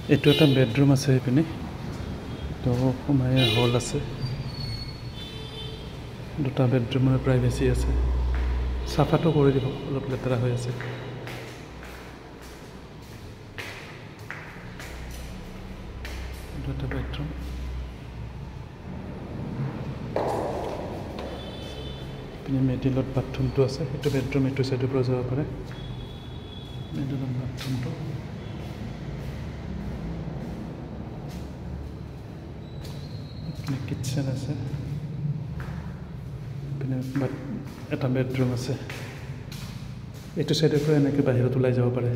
এইটো এটা বেডৰুম আছে এইপিনে তো সোমাই হল আছে দুটা বেডৰুমৰ প্ৰাইভেচি আছে চাফাটো কৰি দিব অলপ লেতেৰা হৈ আছে দুটা বেডৰুম পিনে মিডিলত বাথৰুমটো আছে সেইটো বেডৰুম এইটো চাইডৰ পৰা যাব পাৰে মিডিলত বাথৰুমটো কিটচেন আছে পিনে এটা বেডৰুম আছে এইটো চাইডৰ পৰা এনেকৈ বাহিৰত ওলাই যাব পাৰে